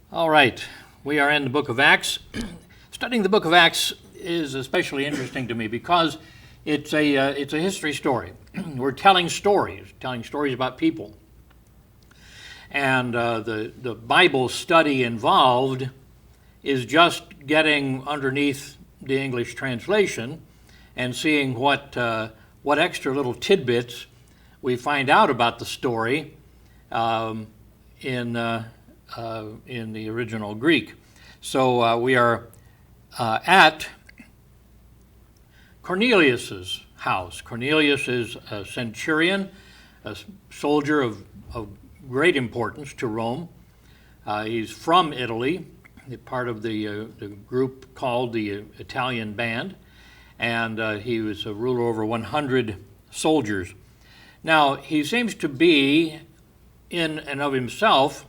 All right, we are in the book of Acts. Studying the book of Acts is especially interesting to me because it's a history story. We're telling stories about people. And the Bible study involved is just getting underneath the English translation and seeing what extra little tidbits we find out about the story in the original Greek. So we are at Cornelius's house. Cornelius is a centurion, a soldier of great importance to Rome. He's from Italy, part of the group called the Italian band, and he was a ruler over 100 soldiers. Now, he seems to be, in and of himself,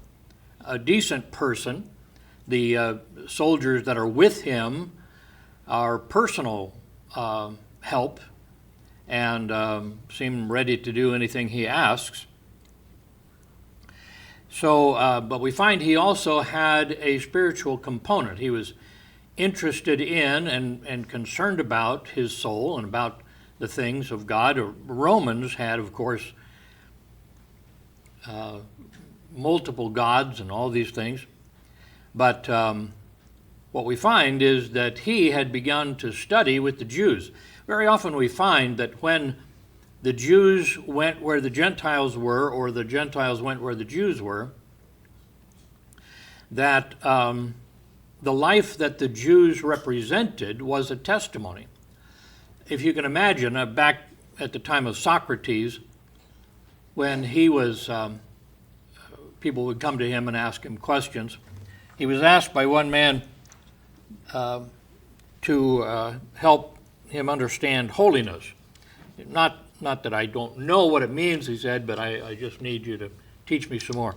a decent person. The soldiers that are with him are personal help and seem ready to do anything he asks. So, but we find he also had a spiritual component. He was interested in and concerned about his soul and about the things of God. Romans had, of course, multiple gods and all these things. But what we find is that he had begun to study with the Jews. Very often we find that when the Jews went where the Gentiles were, or the Gentiles went where the Jews were, that the life that the Jews represented was a testimony. If you can imagine, back at the time of Socrates, when he was, people would come to him and ask him questions. He was asked by one man to help him understand holiness. Not that I don't know what it means, he said, but I just need you to teach me some more.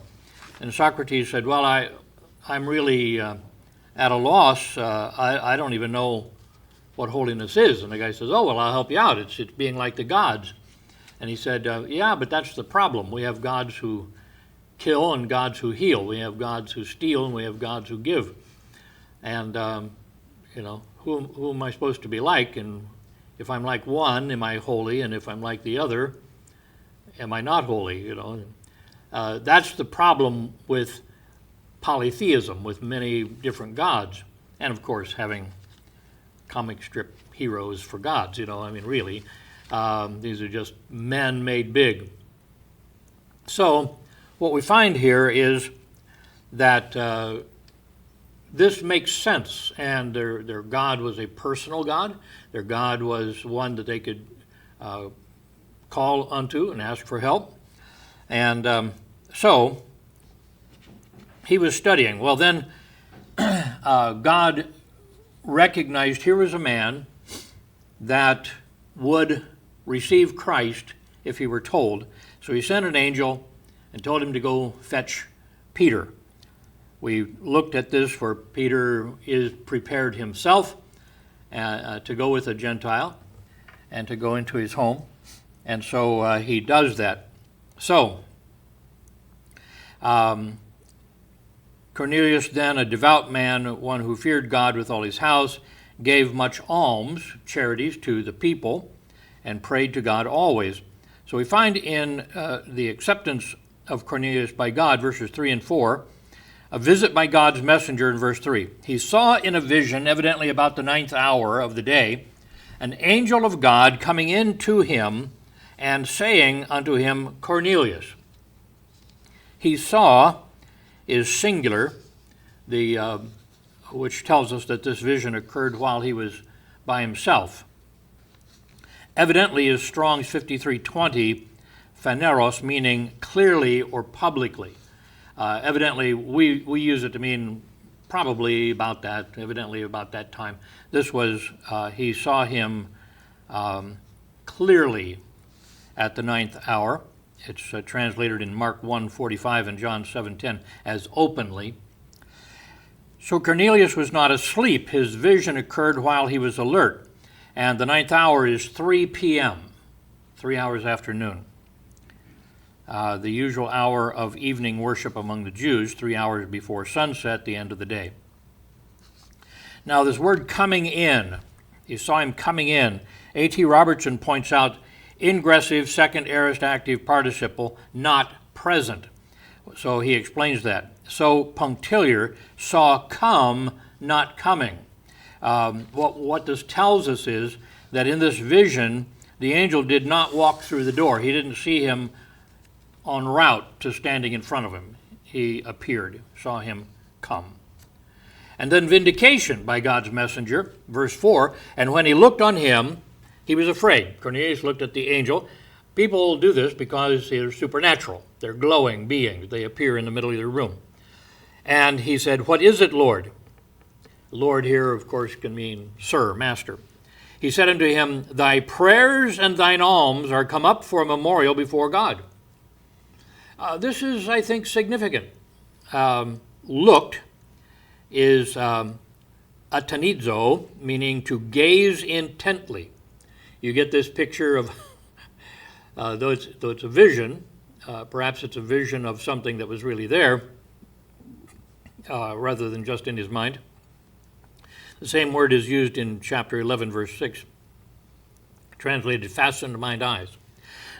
And Socrates said, well, I'm really at a loss. I don't even know what holiness is. And the guy says, oh, well, I'll help you out. It's being like the gods. And he said, yeah, but that's the problem. We have gods who kill and gods who heal. We have gods who steal and we have gods who give. And, who am I supposed to be like? And if I'm like one, am I holy? And if I'm like the other, am I not holy? That's the problem with polytheism, with many different gods. And, of course, having comic strip heroes for gods, really. These are just men made big. So what we find here is that this makes sense, and their God was a personal God. Their God was one that they could call unto and ask for help. And so he was studying. Well, then God recognized here was a man that would receive Christ if he were told. So he sent an angel and told him to go fetch Peter. We looked at this where Peter is prepared himself to go with a Gentile and to go into his home. And so he does that. So Cornelius then, a devout man, one who feared God with all his house, gave much alms, charities, to the people, and prayed to God always. So we find in the acceptance of Cornelius by God, verses 3 and 4, a visit by God's messenger in verse 3. He saw in a vision, evidently about the 9th hour of the day, an angel of God coming in to him and saying unto him, Cornelius. He saw is singular, which tells us that this vision occurred while he was by himself. Evidently is Strong's 5320, phaneros, meaning clearly or publicly. Evidently, we use it to mean probably about that, evidently about that time. This was, he saw him clearly at the 9th hour. It's translated in Mark 1:45 and John 7:10 as openly. So Cornelius was not asleep. His vision occurred while he was alert. And the 9th hour is 3 p.m., 3 hours after noon. the usual hour of evening worship among the Jews, 3 hours before sunset, the end of the day. Now, this word coming in, you saw him coming in. A.T. Robertson points out ingressive second aorist active participle, not present. So he explains that. So punctiliar, saw come, not coming. What this tells us is that in this vision, the angel did not walk through the door. He didn't see him en route to standing in front of him. He appeared, saw him come. And then vindication by God's messenger, verse 4, and when he looked on him, he was afraid. Cornelius looked at the angel. People do this because they're supernatural. They're glowing beings. They appear in the middle of the room. And he said, "What is it, Lord?" Lord here, of course, can mean sir, master. He said unto him, "Thy prayers and thine alms are come up for a memorial before God." This is, I think, significant. Looked is atanizo, meaning to gaze intently. You get this picture of, though it's a vision, perhaps it's a vision of something that was really there, rather than just in his mind. The same word is used in chapter 11, verse 6, translated, fasten mine eyes.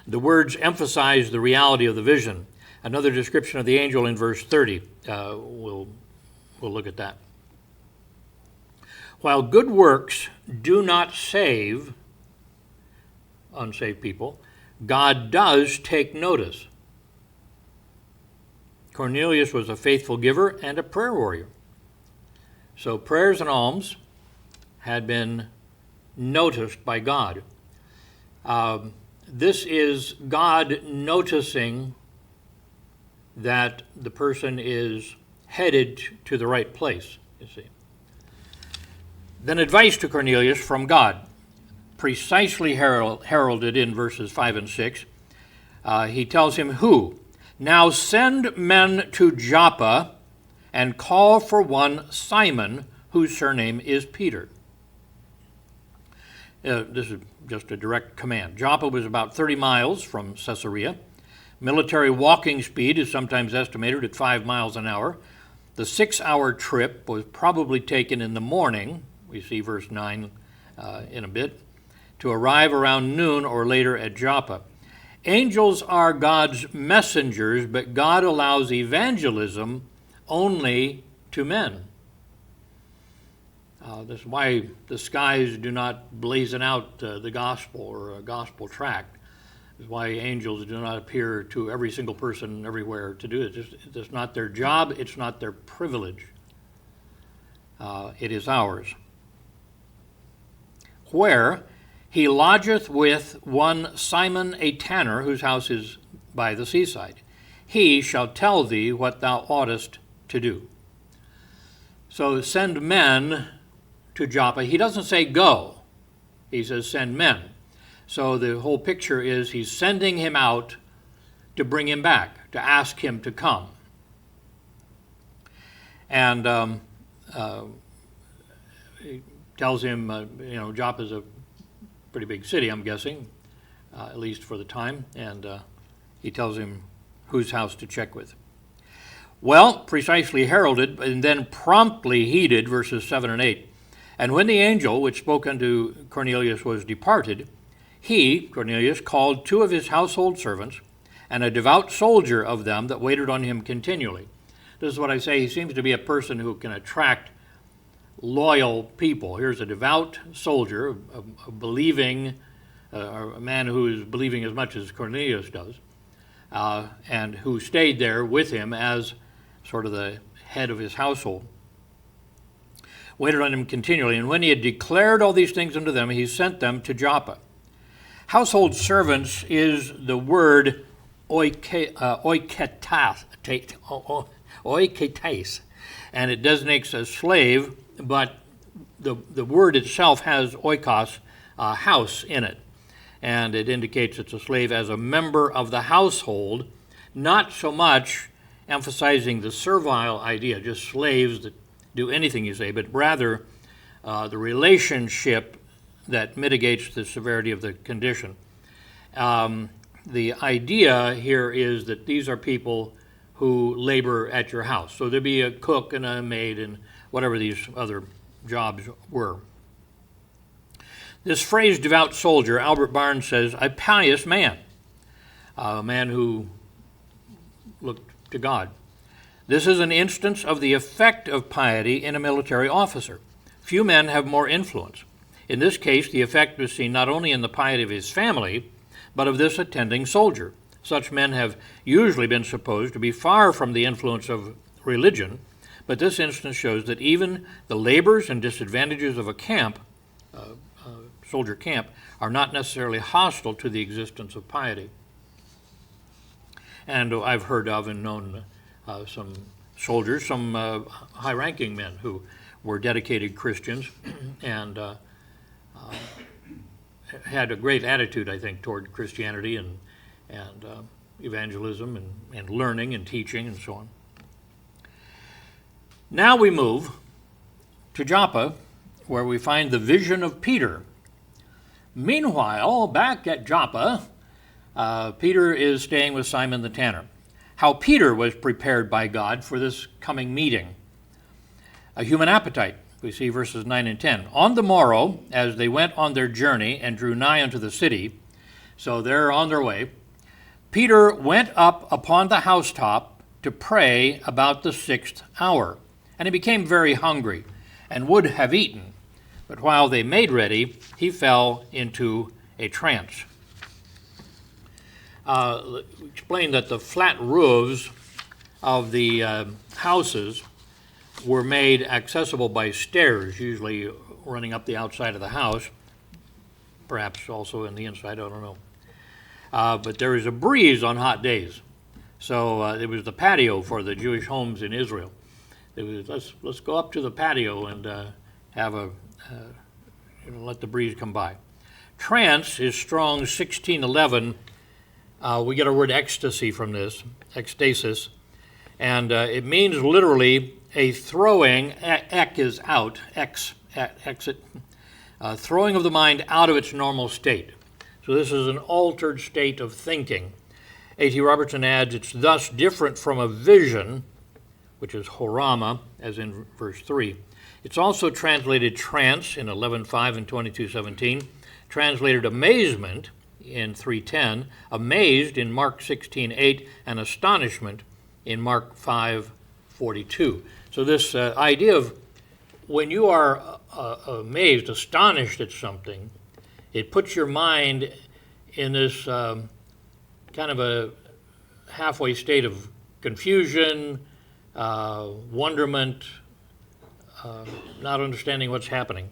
The words emphasize the reality of the vision. Another description of the angel in verse 30. We'll look at that. While good works do not save unsaved people, God does take notice. Cornelius was a faithful giver and a prayer warrior. So prayers and alms had been noticed by God. This is God noticing that the person is headed to the right place, you see. Then advice to Cornelius from God, precisely heralded in verses 5 and 6. He tells him, "Who? Now send men to Joppa and call for one Simon, whose surname is Peter." This is just a direct command. Joppa was about 30 miles from Caesarea. Military walking speed is sometimes estimated at 5 miles an hour. The 6-hour trip was probably taken in the morning, we see verse 9 in a bit, to arrive around noon or later at Joppa. Angels are God's messengers, but God allows evangelism only to men. That's why the skies do not blazon out the gospel or a gospel tract. That's why angels do not appear to every single person everywhere to do it. It's not their job. It's not their privilege. It is ours. Where he lodgeth with one Simon a tanner, whose house is by the seaside. He shall tell thee what thou oughtest to do. So send men to Joppa. He doesn't say go. He says send men. So the whole picture is he's sending him out to bring him back, to ask him to come. And he tells him, Joppa's a pretty big city, I'm guessing, at least for the time. And he tells him whose house to check with. Well, precisely heralded, and then promptly heeded, verses 7 and 8. And when the angel which spoke unto Cornelius was departed, he, Cornelius, called 2 of his household servants, and a devout soldier of them that waited on him continually. This is what I say, he seems to be a person who can attract loyal people. Here's a devout soldier, a believing, a man who is believing as much as Cornelius does, and who stayed there with him as sort of the head of his household. Waited on him continually, and when he had declared all these things unto them, he sent them to Joppa. Household servants is the word oiketas, and it designates a slave, but the word itself has oikos, house, in it, and it indicates it's a slave as a member of the household, not so much emphasizing the servile idea, just slaves that do anything you say, but rather the relationship that mitigates the severity of the condition. the idea here is that these are people who labor at your house. So there'd be a cook and a maid and whatever these other jobs were. This phrase, devout soldier, Albert Barnes says, a pious man, a man who looked to God. This is an instance of the effect of piety in a military officer. Few men have more influence. In this case, the effect was seen not only in the piety of his family, but of this attending soldier. Such men have usually been supposed to be far from the influence of religion, but this instance shows that even the labors and disadvantages of a camp, soldier camp, are not necessarily hostile to the existence of piety. And I've heard of and known some soldiers, some high-ranking men who were dedicated Christians and had a great attitude, I think, toward Christianity and evangelism and learning and teaching and so on. Now we move to Joppa, where we find the vision of Peter. Meanwhile, back at Joppa, Peter is staying with Simon the tanner. How Peter was prepared by God for this coming meeting. A human appetite. We see verses 9 and 10. On the morrow, as they went on their journey and drew nigh unto the city, so they're on their way, Peter went up upon the housetop to pray about the 6th hour. And he became very hungry and would have eaten. But while they made ready, he fell into a trance. Explain that the flat roofs of the houses were made accessible by stairs, usually running up the outside of the house, perhaps also in the inside, I don't know. But there is a breeze on hot days. So it was the patio for the Jewish homes in Israel. It was, let's go up to the patio and have let the breeze come by. Trance is Strong's 1611. We get our word ecstasy from this, ecstasis, and it means literally a throwing, ek is out, exit, throwing of the mind out of its normal state. So this is an altered state of thinking. A.T. Robertson adds, it's thus different from a vision, which is horama, as in verse 3. It's also translated trance in 11:5 and 22:17, translated amazement in 3:10, amazed in Mark 16:8, and astonishment in Mark 5:42. So this idea of when you are amazed, astonished at something, it puts your mind in this kind of a halfway state of confusion, wonderment, not understanding what's happening.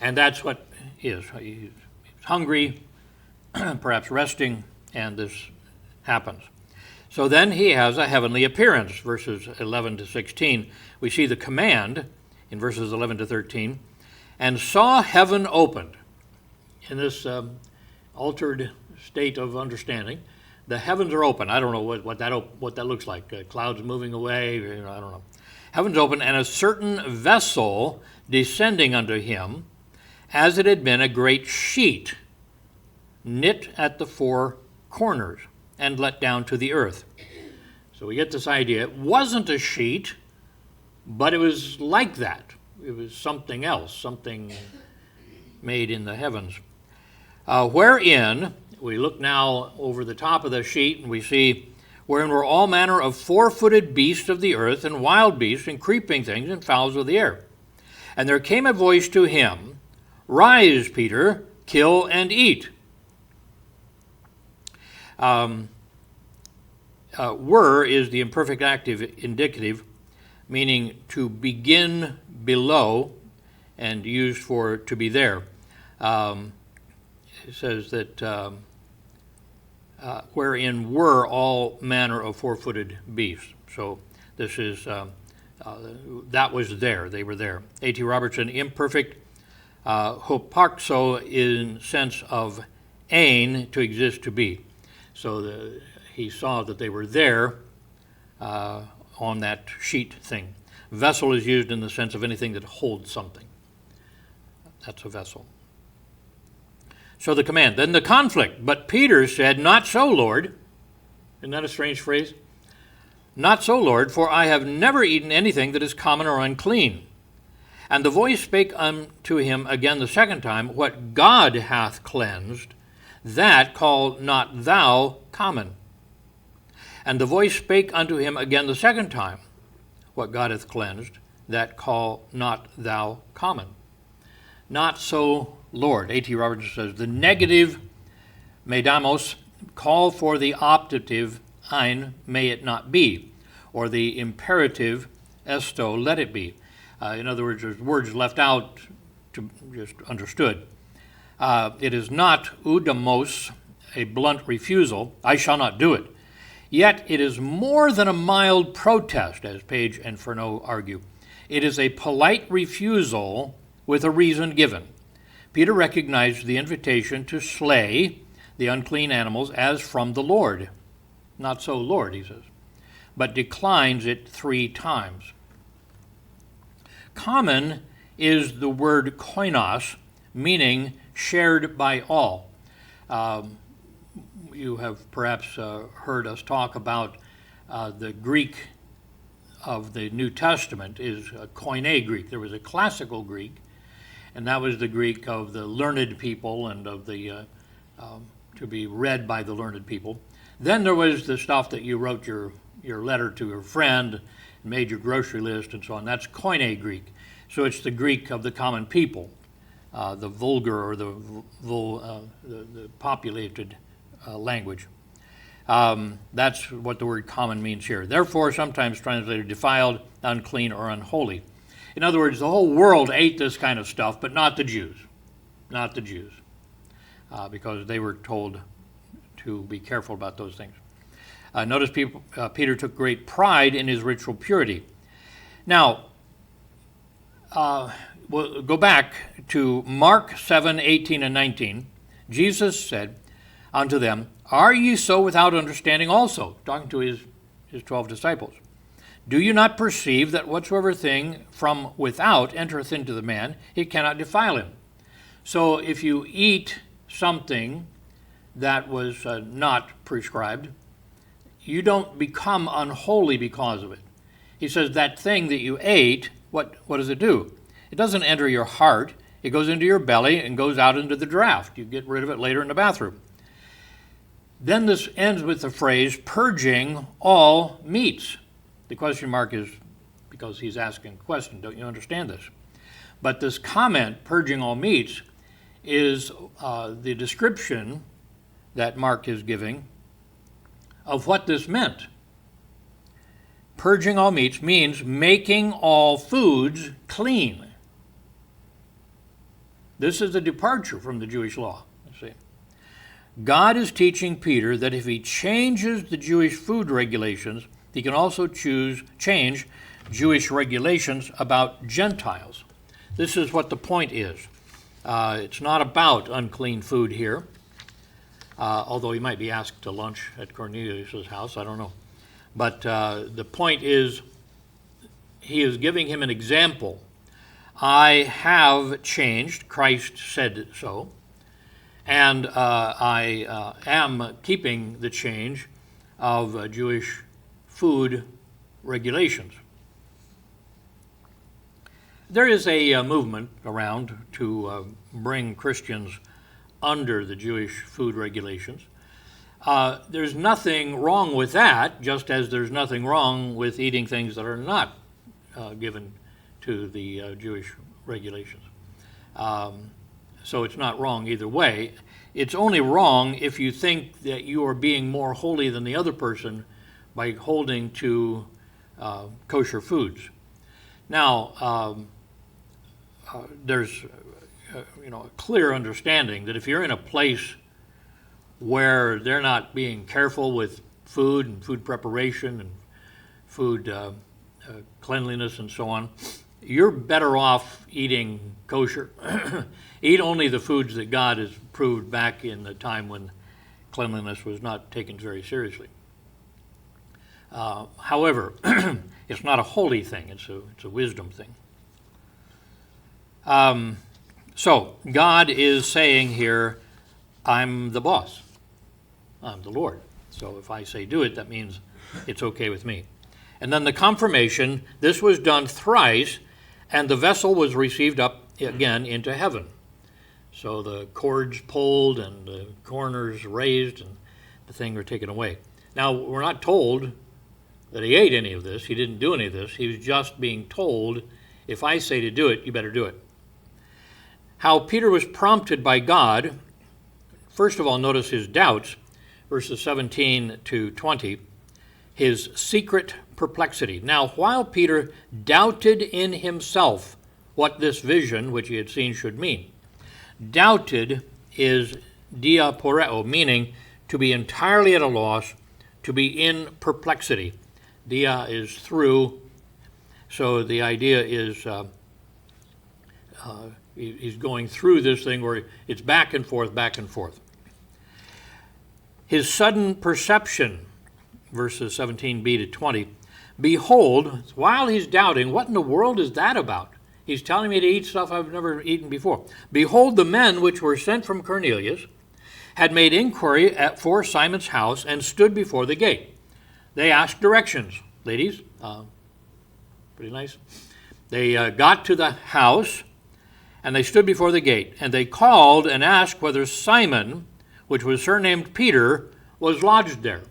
And that's what is. He's hungry, perhaps resting, and this happens. So then he has a heavenly appearance, verses 11 to 16. We see the command in verses 11 to 13, and saw heaven opened. In this altered state of understanding, the heavens are open. I don't know what that looks like. Clouds moving away, I don't know. Heavens open, and a certain vessel descending unto him, as it had been a great sheet, knit at the four corners, and let down to the earth. So we get this idea. It wasn't a sheet, but it was like that. It was something else, something made in the heavens. Wherein, we look now over the top of the sheet, and we see wherein were all manner of four-footed beasts of the earth, and wild beasts, and creeping things, and fowls of the air. And there came a voice to him, Rise, Peter, kill and eat. Were is the imperfect active indicative, meaning to begin below, and used for to be there. It says that wherein were all manner of four-footed beasts. So this is, that was there, they were there. A.T. Robertson, imperfect hoparxo in sense of ain, to exist, to be. So he saw that they were there on that sheet thing. Vessel is used in the sense of anything that holds something. That's a vessel. So the command. Then the conflict. But Peter said, "Not so, Lord." Isn't that a strange phrase? "Not so, Lord, for I have never eaten anything that is common or unclean." And the voice spake unto him again the second time, "What God hath cleansed, that call not thou common." And the voice spake unto him again the second time, "What God hath cleansed, that call not thou common." Not so, Lord. A.T. Robertson says, the negative medamos call for the optative ein, may it not be, or the imperative esto, let it be. In other words, there's words left out to just understood. It is not oudamos, a blunt refusal, I shall not do it. Yet it is more than a mild protest, as Page and Furneaux argue. It is a polite refusal with a reason given. Peter recognized the invitation to slay the unclean animals as from the Lord. Not so, Lord, he says, but declines it 3 times. Common is the word koinos, meaning shared by all. You have perhaps heard us talk about the Greek of the New Testament is Koine Greek. There was a classical Greek, and that was the Greek of the learned people and of the to be read by the learned people. Then there was the stuff that you wrote your letter to your friend, made your grocery list, and so on. That's Koine Greek. So it's the Greek of the common people, the vulgar or the populated language. That's what the word common means here. Therefore, sometimes translated defiled, unclean, or unholy. In other words, the whole world ate this kind of stuff, but not the Jews. Not the Jews. Because they were told to be careful about those things. Notice Peter took great pride in his ritual purity. Now, we'll go back to Mark 7, 18 and 19. Jesus said unto them, "Are ye so without understanding also?" Talking to his 12 disciples. "Do you not perceive that whatsoever thing from without entereth into the man, it cannot defile him?" So if you eat something that was not prescribed, you don't become unholy because of it. He says that thing that you ate, what does it do? It doesn't enter your heart. It goes into your belly and goes out into the draft. You get rid of it later in the bathroom. Then this ends with the phrase, purging all meats. The question mark is because he's asking a question. Don't you understand this? But this comment, purging all meats, is the description that Mark is giving of what this meant. Purging all meats means making all foods clean. This is a departure from the Jewish law. You see, God is teaching Peter that if he changes the Jewish food regulations, he can also change Jewish regulations about Gentiles. This is what the point is. It's not about unclean food here, although he might be asked to lunch at Cornelius' house, I don't know. But the point is, he is giving him an example. I have changed, Christ said so, and I am keeping the change of Jewish food regulations. There is a movement around to bring Christians under the Jewish food regulations. There's nothing wrong with that, just as there's nothing wrong with eating things that are not given to the Jewish regulations. So it's not wrong either way. It's only wrong if you think that you are being more holy than the other person by holding to kosher foods. Now, there's a clear understanding that if you're in a place where they're not being careful with food and food preparation and food cleanliness and so on, you're better off eating kosher. Eat only the foods that God has proved back in the time when cleanliness was not taken very seriously. However, it's not a holy thing, it's a wisdom thing. So God is saying here, I'm the boss. I'm the Lord. So if I say do it, that means it's okay with me. And then the confirmation, this was done thrice, and the vessel was received up again into heaven. So the cords pulled and the corners raised and the thing were taken away. Now, we're not told that he ate any of this. He didn't do any of this. He was just being told, if I say to do it, you better do it. How Peter was prompted by God, first of all, notice his doubts, verses 17 to 20, his secret perplexity. Now, while Peter doubted in himself what this vision, which he had seen, should mean, doubted is diaporeo, meaning to be entirely at a loss, to be in perplexity. Dia is through, so the idea is he's going through this thing where it's back and forth, back and forth. His sudden perception, verses 17b to 20, behold, while he's doubting, what in the world is that about? He's telling me to eat stuff I've never eaten before. Behold, the men which were sent from Cornelius had made inquiry for Simon's house and stood before the gate. They asked directions. Ladies, pretty nice. They got to the house and they stood before the gate. And they called and asked whether Simon, which was surnamed Peter, was lodged there.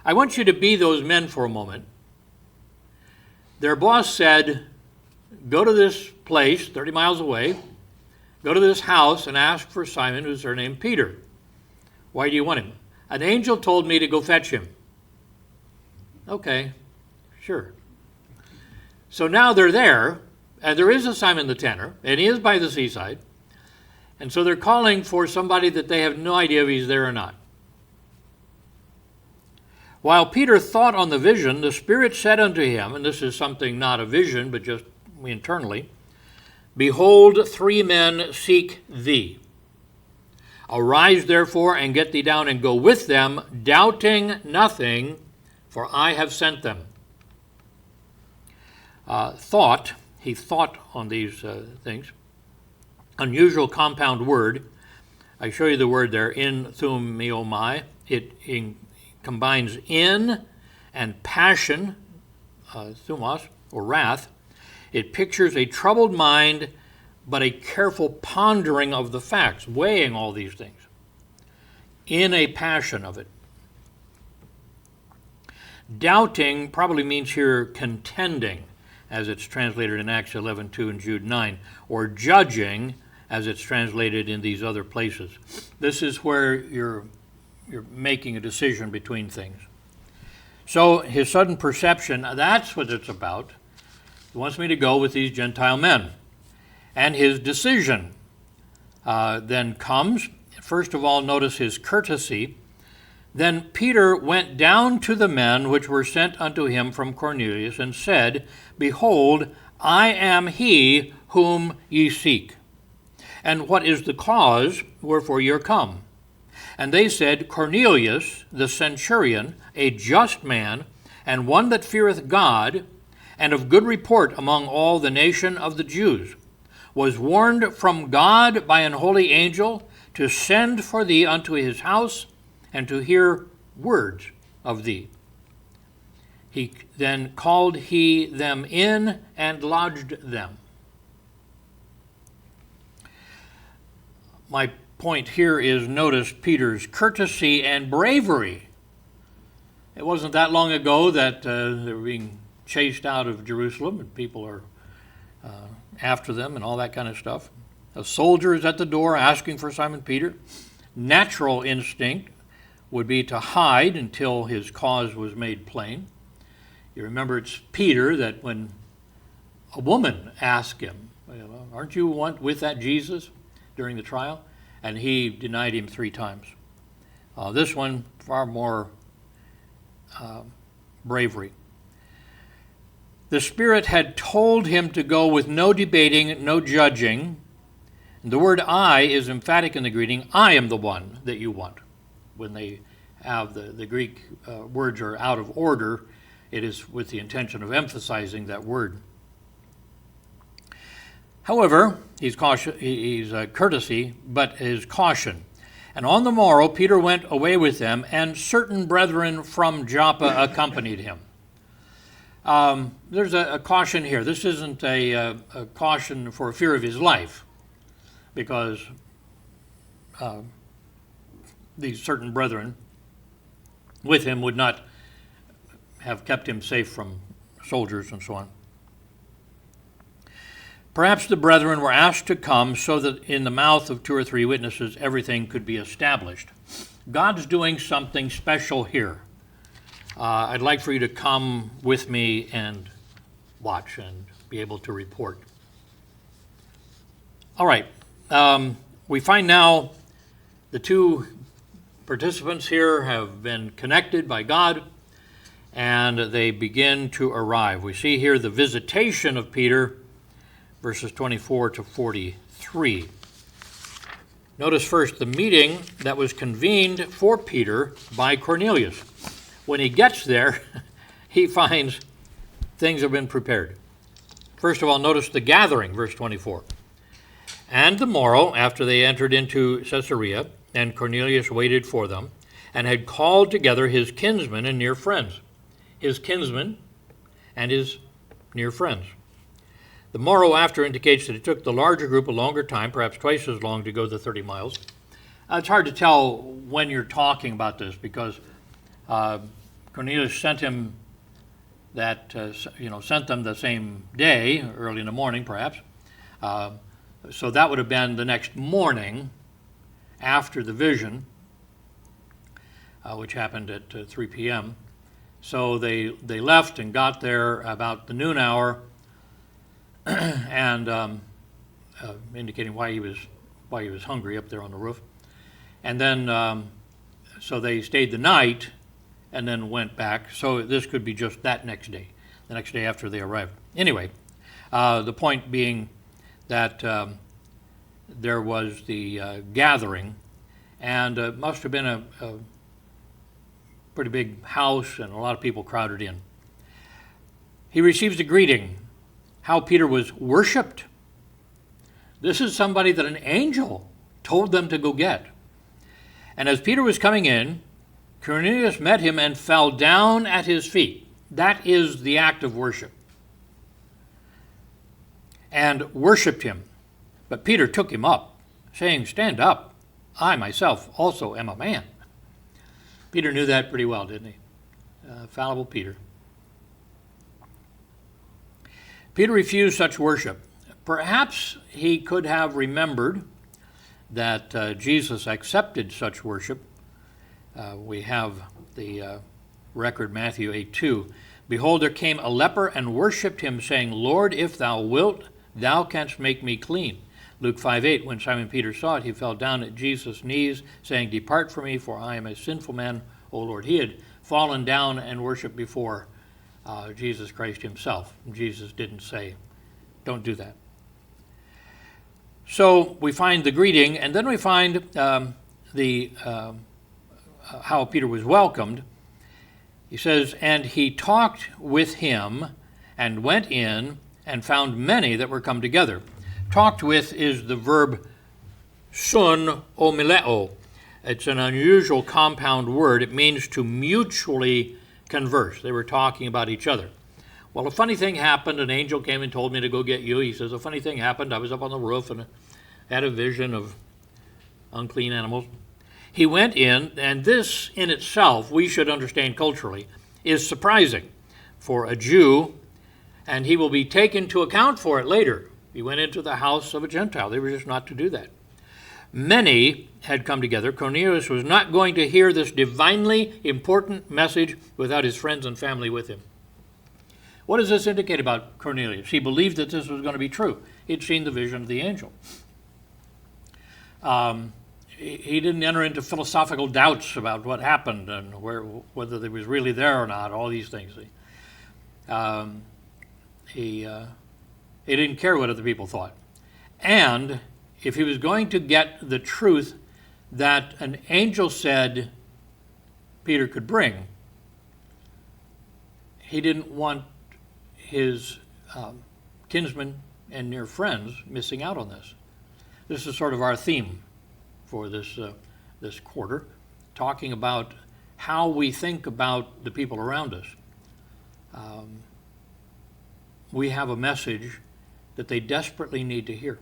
I want you to be those men for a moment. Their boss said, go to this place 30 miles away, go to this house and ask for Simon, who's surnamed Peter. Why do you want him? An angel told me to go fetch him. Okay, sure. So now they're there, and there is a Simon the tanner, and he is by the seaside, and so they're calling for somebody that they have no idea if he's there or not. While Peter thought on the vision, the Spirit said unto him, and this is something not a vision, but just internally, behold, 3 men seek thee. Arise, therefore, and get thee down and go with them, doubting nothing, for I have sent them. He thought on these things. Unusual compound word. I show you the word there, in thumiomai. It combines in and passion, thumos, or wrath. It pictures a troubled mind, but a careful pondering of the facts, weighing all these things, in a passion of it. Doubting probably means here contending, as it's translated in Acts 11:2 and Jude 9, or judging, as it's translated in these other places. This is where you're making a decision between things. So his sudden perception, that's what it's about. He wants me to go with these Gentile men. And his decision then comes. First of all, notice his courtesy. Then Peter went down to the men which were sent unto him from Cornelius, and said, behold, I am he whom ye seek. And what is the cause wherefore ye are come? And they said, Cornelius, the centurion, a just man, and one that feareth God, and of good report among all the nation of the Jews, was warned from God by an holy angel to send for thee unto his house, and to hear words of thee. Then called he them in and lodged them. My point here is, notice Peter's courtesy and bravery. It wasn't that long ago that they were being chased out of Jerusalem, and people are after them and all that kind of stuff. A soldier is at the door asking for Simon Peter. Natural instinct would be to hide until his cause was made plain. You remember it's Peter that when a woman asked him, aren't you with that Jesus during the trial? And he denied him 3 times. This one, far more bravery. The Spirit had told him to go with no debating, no judging. The word I is emphatic in the greeting. I am the one that you want. When they have the Greek words are out of order, it is with the intention of emphasizing that word. However, he's courtesy, but his caution. And on the morrow Peter went away with them, and certain brethren from Joppa accompanied him. There's a caution here. This isn't a caution for fear of his life, because these certain brethren with him would not have kept him safe from soldiers and so on. Perhaps the brethren were asked to come so that in the mouth of 2 or 3 witnesses everything could be established. God's doing something special here. I'd like for you to come with me and watch and be able to report. All right. We find now the 2 participants here have been connected by God, and they begin to arrive. We see here the visitation of Peter, verses 24 to 43. Notice first the meeting that was convened for Peter by Cornelius. When he gets there, he finds things have been prepared. First of all, notice the gathering, verse 24. And the morrow, after they entered into Caesarea, and Cornelius waited for them, and had called together his kinsmen and near friends. His kinsmen and his near friends. The morrow after indicates that it took the larger group a longer time, perhaps twice as long, to go the 30 miles. It's hard to tell when you're talking about this, because Cornelius sent him sent them the same day, early in the morning, perhaps. So that would have been the next morning after the vision, which happened at 3 p.m. So they left and got there about the noon hour, and indicating why he was hungry up there on the roof. And then so they stayed the night and then went back. So this could be just that next day, the next day after they arrived. Anyway, the point being that there was the gathering, and it must have been a pretty big house and a lot of people crowded in. He receives a greeting, how Peter was worshipped. This is somebody that an angel told them to go get. And as Peter was coming in, Cornelius met him and fell down at his feet. That is the act of worship. And worshipped him. But Peter took him up, saying, "Stand up. I myself also am a man." Peter knew that pretty well, didn't he? Fallible Peter. Peter refused such worship. Perhaps he could have remembered that Jesus accepted such worship. We have the record, Matthew 8:2. "Behold, there came a leper and worshipped him, saying, Lord, if thou wilt, thou canst make me clean." Luke 5:8, when Simon Peter saw it, he fell down at Jesus' knees, saying, "Depart from me, for I am a sinful man, O Lord." He had fallen down and worshipped before Jesus Christ himself. Jesus didn't say, "Don't do that." So we find the greeting, and then we find how Peter was welcomed. He says, "And he talked with him, and went in, and found many that were come together." Talked with is the verb sun omileo. It's an unusual compound word. It means to mutually converse. They were talking about each other. "Well, a funny thing happened. An angel came and told me to go get you." He says, "A funny thing happened. I was up on the roof and had a vision of unclean animals." He went in, and this in itself, we should understand culturally, is surprising for a Jew, and he will be taken to account for it later. He went into the house of a Gentile. They were just not to do that. Many had come together. Cornelius was not going to hear this divinely important message without his friends and family with him. What does this indicate about Cornelius? He believed that this was going to be true. He'd seen the vision of the angel. He didn't enter into philosophical doubts about what happened and whether he was really there or not, all these things. He didn't care what other people thought. And if he was going to get the truth that an angel said Peter could bring, he didn't want his kinsmen and near friends missing out on this. This is sort of our theme for this this quarter, talking about how we think about the people around us. We have a message that they desperately need to hear.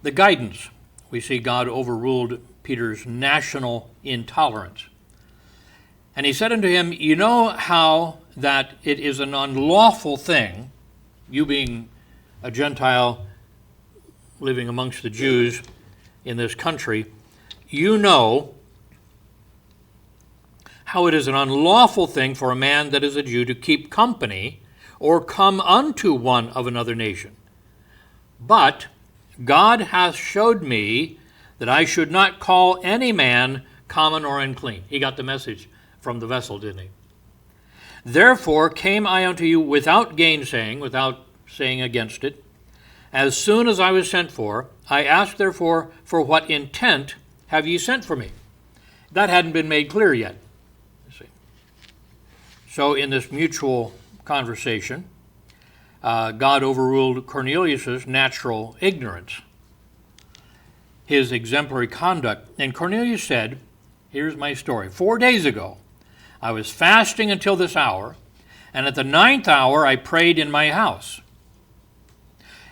The guidance. We see God overruled Peter's national intolerance. And he said unto him, you know how that it is an unlawful thing, you being a Gentile living amongst the Jews in this country, you know how it is an unlawful thing for a man that is a Jew to keep company or come unto one of another nation. But God hath showed me that I should not call any man common or unclean. He got the message from the vessel, didn't he? Therefore came I unto you without gainsaying, without saying against it. As soon as I was sent for, I asked therefore, for what intent have ye sent for me? That hadn't been made clear yet. You see. So in this mutual conversation, God overruled Cornelius' natural ignorance, his exemplary conduct. And Cornelius said, here's my story. 4 days ago, I was fasting until this hour, and at the 9th hour I prayed in my house.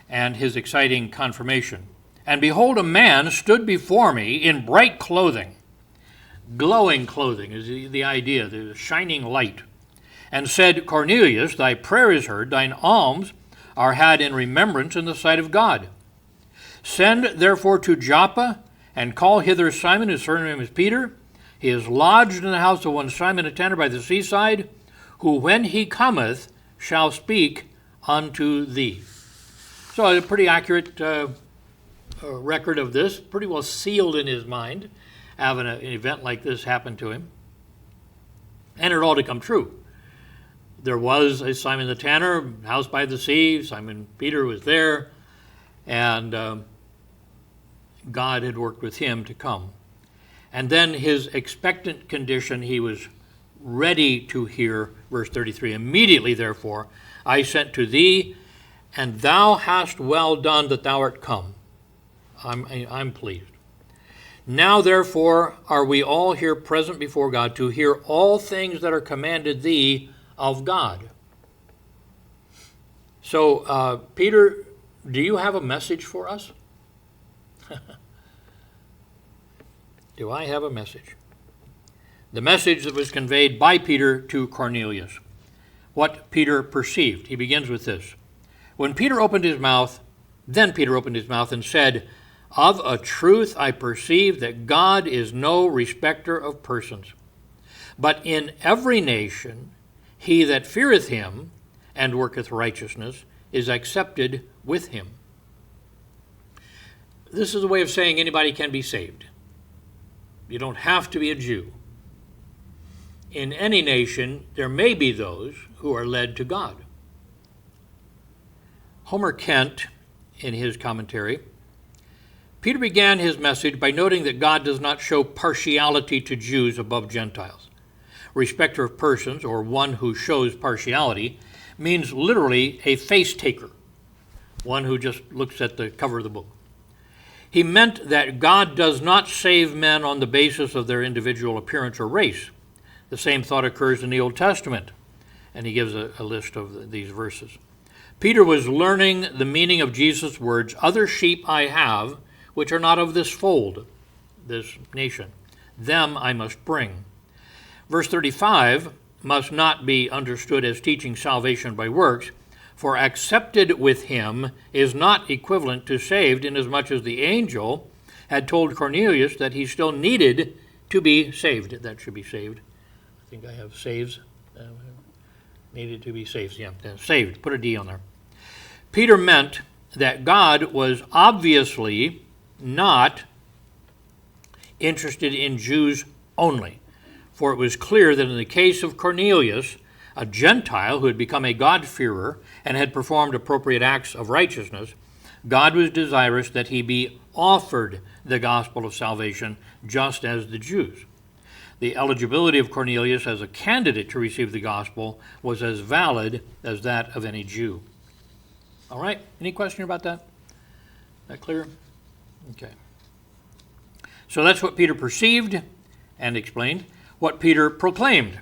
And his exciting confirmation. And behold, a man stood before me in bright clothing. Glowing clothing is the idea, the shining light. And said, Cornelius, thy prayer is heard, thine alms are had in remembrance in the sight of God. Send therefore to Joppa, and call hither Simon, whose surname is Peter. He is lodged in the house of one Simon a tanner by the seaside, who when he cometh shall speak unto thee. So a pretty accurate record of this, pretty well sealed in his mind, having an event like this happen to him. And it all to come true. There was a Simon the tanner, house by the sea. Simon Peter was there, and God had worked with him to come. And then his expectant condition, he was ready to hear, verse 33, immediately therefore I sent to thee, and thou hast well done that thou art come. I'm pleased. Now therefore are we all here present before God to hear all things that are commanded thee of God. So, Peter, do you have a message for us? Do I have a message? The message that was conveyed by Peter to Cornelius. What Peter perceived. He begins with this. When Peter opened his mouth, then Peter opened his mouth and said, of a truth I perceive that God is no respecter of persons, but in every nation he that feareth him and worketh righteousness is accepted with him. This is a way of saying anybody can be saved. You don't have to be a Jew. In any nation, there may be those who are led to God. Homer Kent, in his commentary, Peter began his message by noting that God does not show partiality to Jews above Gentiles. Respecter of persons, or one who shows partiality, means literally a face taker, one who just looks at the cover of the book. He meant that God does not save men on the basis of their individual appearance or race. The same thought occurs in the Old Testament, and he gives a list of these verses. Peter was learning the meaning of Jesus' words, other sheep I have, which are not of this fold, this nation. Them I must bring. Verse 35 must not be understood as teaching salvation by works, for accepted with him is not equivalent to saved, inasmuch as the angel had told Cornelius that he still needed to be saved. That should be saved. I think I have saves. Needed to be saved. Yeah, saved. Put a D on there. Peter meant that God was obviously not interested in Jews only, for it was clear that in the case of Cornelius, a Gentile who had become a God-fearer and had performed appropriate acts of righteousness, God was desirous that he be offered the gospel of salvation just as the Jews. The eligibility of Cornelius as a candidate to receive the gospel was as valid as that of any Jew. All right, any question about that? That clear? Okay. So that's what Peter perceived and explained, what Peter proclaimed.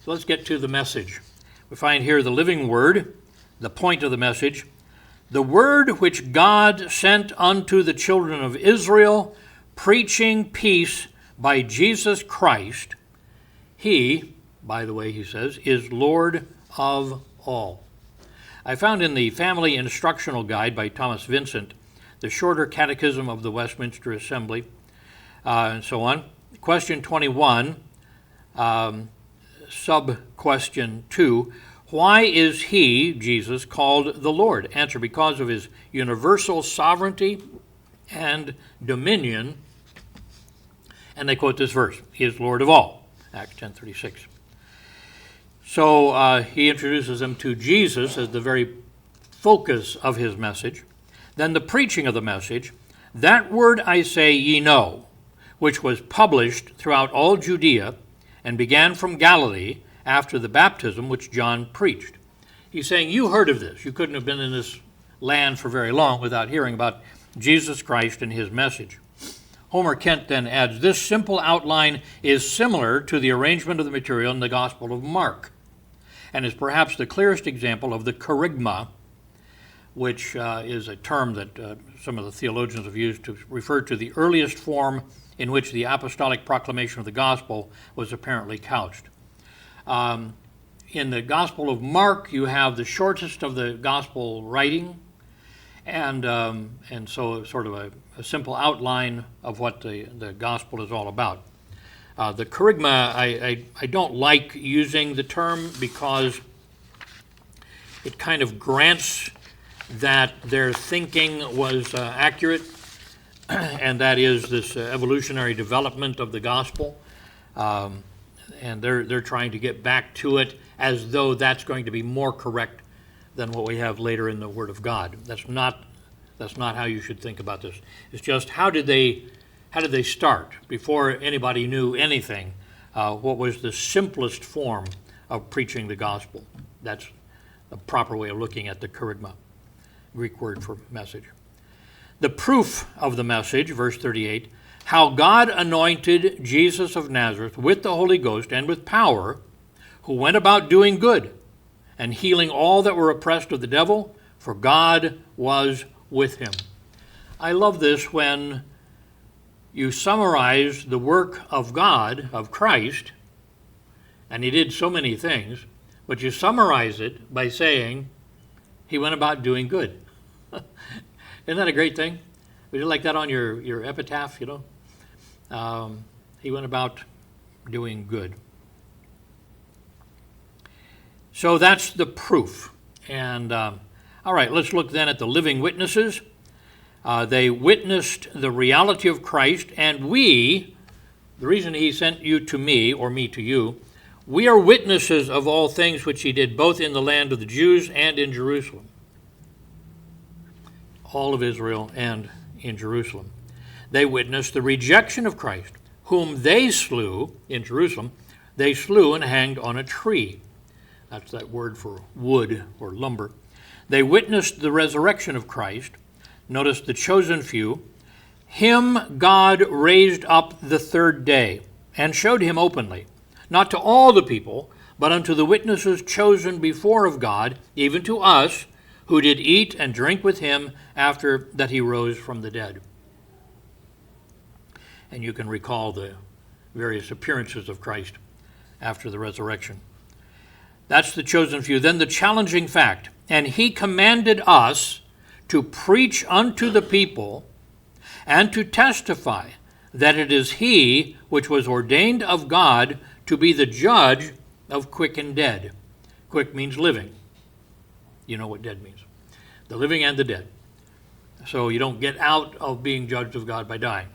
So let's get to the message. We find here the living word, the point of the message. The word which God sent unto the children of Israel, preaching peace by Jesus Christ. He, by the way, he says, is Lord of all. I found in the Family Instructional Guide by Thomas Vincent, the Shorter Catechism of the Westminster Assembly, and so on. Question 21, sub-question 2, why is he, Jesus, called the Lord? Answer, because of his universal sovereignty and dominion. And they quote this verse, he is Lord of all, Acts 10:36. So he introduces them to Jesus as the very focus of his message. Then the preaching of the message, that word I say ye know, which was published throughout all Judea and began from Galilee after the baptism which John preached. He's saying, you heard of this. You couldn't have been in this land for very long without hearing about Jesus Christ and his message. Homer Kent then adds, this simple outline is similar to the arrangement of the material in the Gospel of Mark, and is perhaps the clearest example of the kerygma, which is a term that some of the theologians have used to refer to the earliest form in which the apostolic proclamation of the gospel was apparently couched. In the Gospel of Mark, you have the shortest of the gospel writing, and so sort of a simple outline of what the gospel is all about. The kerygma, I don't like using the term because it kind of grants that their thinking was accurate, and that is this evolutionary development of the gospel. And they're trying to get back to it as though that's going to be more correct than what we have later in the Word of God. That's not how you should think about this. It's just how did they start before anybody knew anything? What was the simplest form of preaching the gospel? That's a proper way of looking at the kerygma, Greek word for message. The proof of the message, verse 38, how God anointed Jesus of Nazareth with the Holy Ghost and with power, who went about doing good and healing all that were oppressed of the devil, for God was with him. I love this when you summarize the work of God, of Christ, and he did so many things, but you summarize it by saying he went about doing good. Isn't that a great thing? Would you like that on your epitaph, you know? He went about doing good. So that's the proof. And all right, let's look then at the living witnesses. They witnessed the reality of Christ, and we, the reason he sent you to me, or me to you, we are witnesses of all things which he did, both in the land of the Jews and in Jerusalem. All of Israel and in Jerusalem. They witnessed the rejection of Christ, whom they slew in Jerusalem. They slew and hanged on a tree. That's that word for wood or lumber. They witnessed the resurrection of Christ. Notice the chosen few. Him God raised up the third day and showed him openly, not to all the people, but unto the witnesses chosen before of God, even to us, who did eat and drink with him after that he rose from the dead. And you can recall the various appearances of Christ after the resurrection. That's the chosen few. Then the challenging fact, and he commanded us to preach unto the people and to testify that it is he which was ordained of God to be the judge of quick and dead. Quick means living. You know what dead means. The living and the dead. So you don't get out of being judged of God by dying.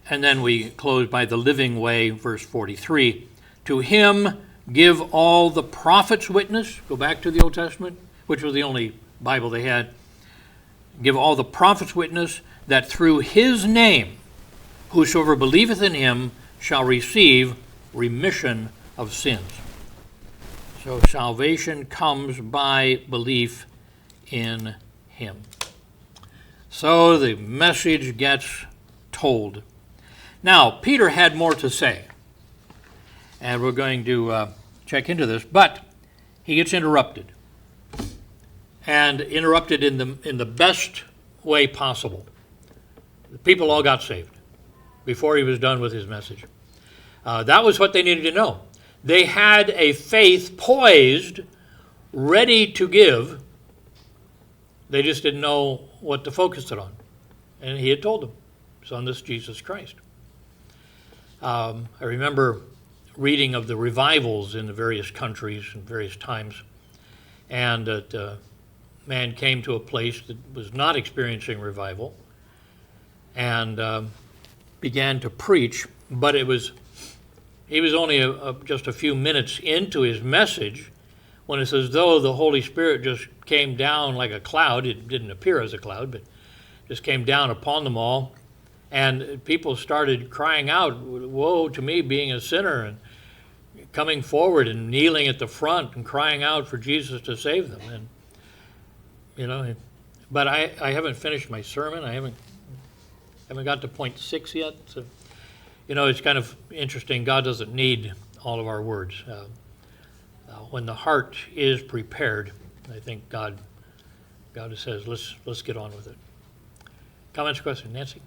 And then we close by the living way, verse 43. To him give all the prophets witness. Go back to the Old Testament, which was the only Bible they had. Give all the prophets witness that through his name, whosoever believeth in him shall receive remission of sins. So salvation comes by belief in him. So the message gets told. Now, Peter had more to say, and we're going to check into this, but he gets interrupted, and interrupted in the best way possible. The people all got saved before he was done with his message. That was what they needed to know. They had a faith poised, ready to give. They just didn't know what to focus it on. And he had told them, it's on this Jesus Christ. I remember reading of the revivals in the various countries and various times, and that man came to a place that was not experiencing revival and began to preach, but he was only just a few minutes into his message when it's as though the Holy Spirit just came down like a cloud. It didn't appear as a cloud, but just came down upon them all. And people started crying out, woe to me being a sinner, and coming forward and kneeling at the front and crying out for Jesus to save them. And, you know, but I haven't finished my sermon. I haven't got to point 6 yet. So, you know, it's kind of interesting. God doesn't need all of our words. When the heart is prepared, I think God says, let's get on with it. Comments, questions, Nancy?